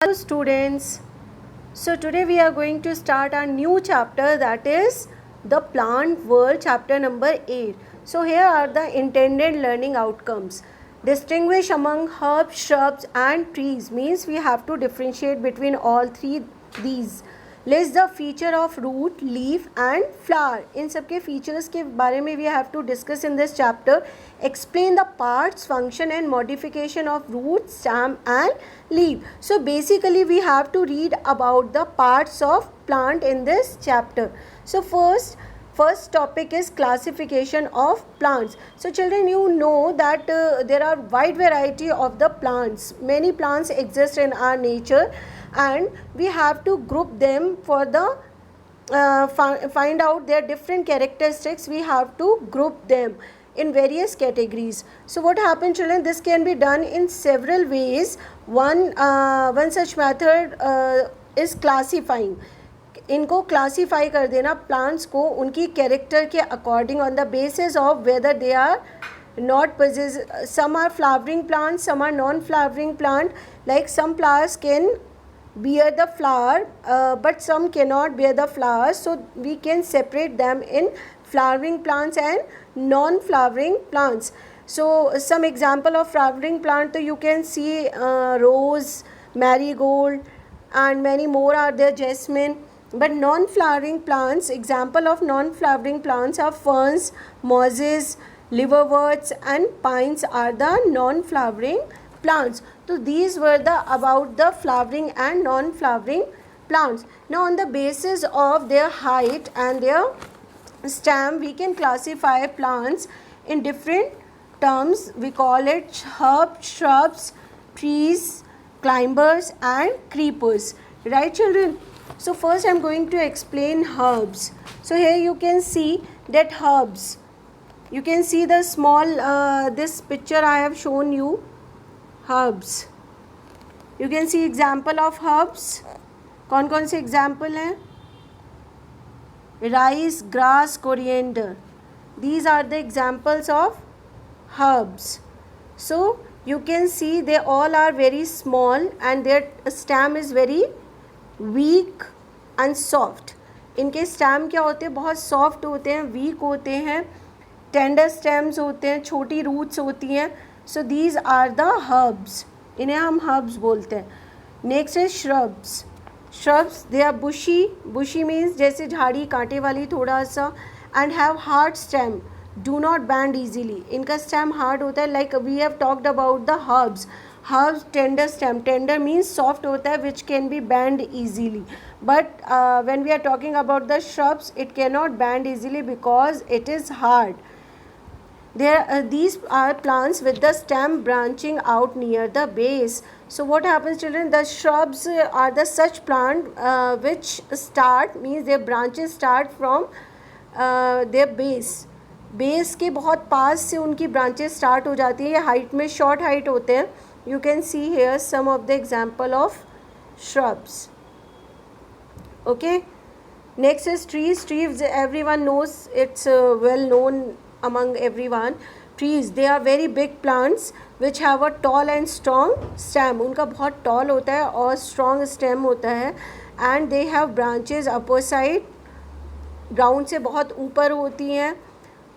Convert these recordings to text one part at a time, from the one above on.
Hello students. So today we are going to start our new chapter, that is the plant world, chapter number 8. So here are the intended learning outcomes. Distinguish among herbs, shrubs and trees means we have to differentiate between all three these. List the feature of root, leaf and flower. इन सब के features के बारे में we have to discuss in this chapter. Explain the parts, function and modification of root, stem and leaf. So basically we have to read about the parts of plant in this chapter. So first topic is classification of plants. So children, you know that there are wide variety of the plants. Many plants exist in our nature and we have to group them for the find out their different characteristics. We have to group them in various categories. So what happens, children? This can be done in several ways. One such method is classifying. इनको classify कर देना plants को उनकी character के according on the basis of whether they are not possess. Some are flowering plants, some are non-flowering plant. Like some flowers can bear the flower, but some cannot bear the flowers. So we can separate them in flowering plants and non-flowering plants. So some example of flowering plant, you can see rose, marigold, and many more are there, jasmine. But non-flowering plants, example of non-flowering plants are ferns, mosses, liverworts and pines are the non-flowering plants. So these were about the flowering and non-flowering plants. Now on the basis of their height and their stem, we can classify plants in different terms. We call it herbs, shrubs, trees, climbers and creepers. Right, children? So first I am going to explain herbs. So here you can see that herbs. You can see the small, this picture I have shown you, herbs. You can see example of herbs. कौन कौन से example हैं? Rice, grass, coriander. These are the examples of herbs. So you can see they all are very small and their stem is very weak and soft. इनके stem क्या होते हैं? बहुत soft होते हैं, वीक होते हैं, टेंडर स्टेम्स होते हैं, छोटी रूट्स होती हैं. So these are the herbs. इन्हें हम हर्ब्स बोलते हैं. नेक्स्ट है shrubs. Shrubs they are bushy. Bushy means जैसे झाड़ी, कांटे वाली थोड़ा सा, and have hard stem, do not bend easily. इनका स्टेम हार्ड होता है. Like we have talked about the herbs. Herbs tender stem. Tender means soft होता है, which can be bend easily. But when we are talking about the shrubs, it cannot bend easily because it is hard. These are plants with the stem branching out near the base. So what happens, children? The shrubs are the such plant which start, means their branches start from their base. Base के बहुत पास से उनकी branches start हो जाती है. ये height में short height होते हैं. You can see here some of the example of shrubs. Okay. Next is trees. Trees, everyone knows, it's well known among everyone. Trees, they are very big plants which have a tall and strong stem. उनका बहुत tall होता है और strong stem होता है. And they have branches upper side, ground से बहुत ऊपर होती हैं.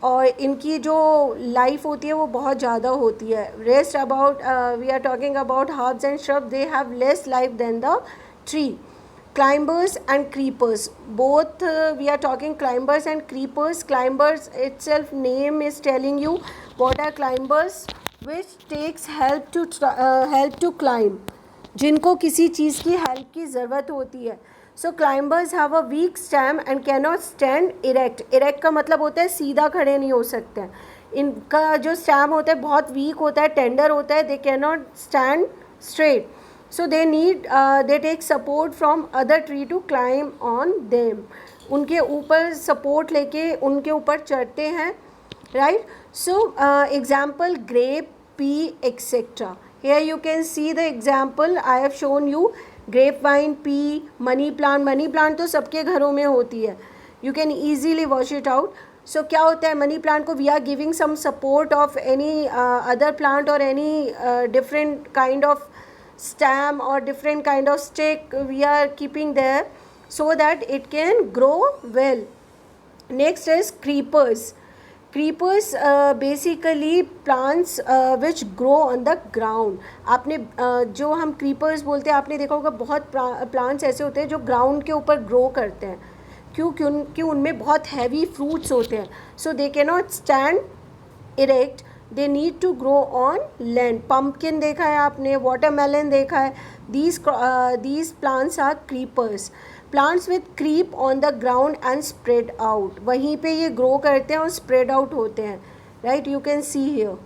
और इनकी जो लाइफ होती है वो बहुत ज़्यादा होती है. Rest about we are talking about herbs and shrub, they have less life than the tree. Climbers and creepers, both we are talking climbers and creepers. Climbers itself name is telling you what are climbers, which takes help to climb, जिनको किसी चीज़ की help की ज़रूरत होती है. So climbers have a weak stem and cannot stand erect. Erect का मतलब होता है सीधा खड़े नहीं हो सकते हैं. इनका जो स्टेम होता है बहुत वीक होता है, टेंडर होता है. They cannot stand straight. So they take support from other tree to climb on them. उनके ऊपर सपोर्ट लेके उनके ऊपर चढ़ते हैं. Right. So example grape, pea etcetera. Here you can see the example I have shown you. Grapevine, pea, money plant. Money plant तो सबके घरों में होती है. You can easily wash it out. So क्या होता है मनी प्लांट को? We are giving some support of any other plant और any different kind of stem or different kind of stick we are keeping there so that it can grow well. Next is creepers. Creepers basically plants which grow on the ground. आपने जो हम creepers बोलते हैं, आपने देखा होगा बहुत plants ऐसे होते हैं जो ground के ऊपर grow करते हैं. क्योंकि उनमें बहुत हैवी फ्रूट्स होते हैं, so they can not stand erect, they need to grow on land. Pumpkin देखा है आपने, वाटरमेलन देखा है. These plants are creepers. Plants with creep on the ground and spread out. वहीं पे ये ग्रो करते हैं और स्प्रेड आउट होते हैं. Right, you can see here,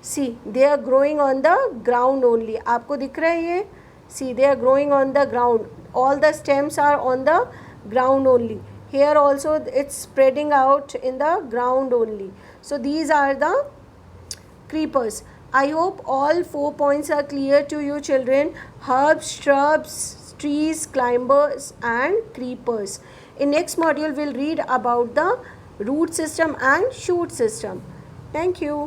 see they are growing on the ground only. आपको दिख रहा है ये, see they are growing on the ground. All the stems are on the ground only. Here also it's spreading out in the ground only. So these are the creepers. I hope all 4 points are clear to you children. Herbs, shrubs, trees, climbers and creepers. In next module we'll read about the root system and shoot system. Thank you.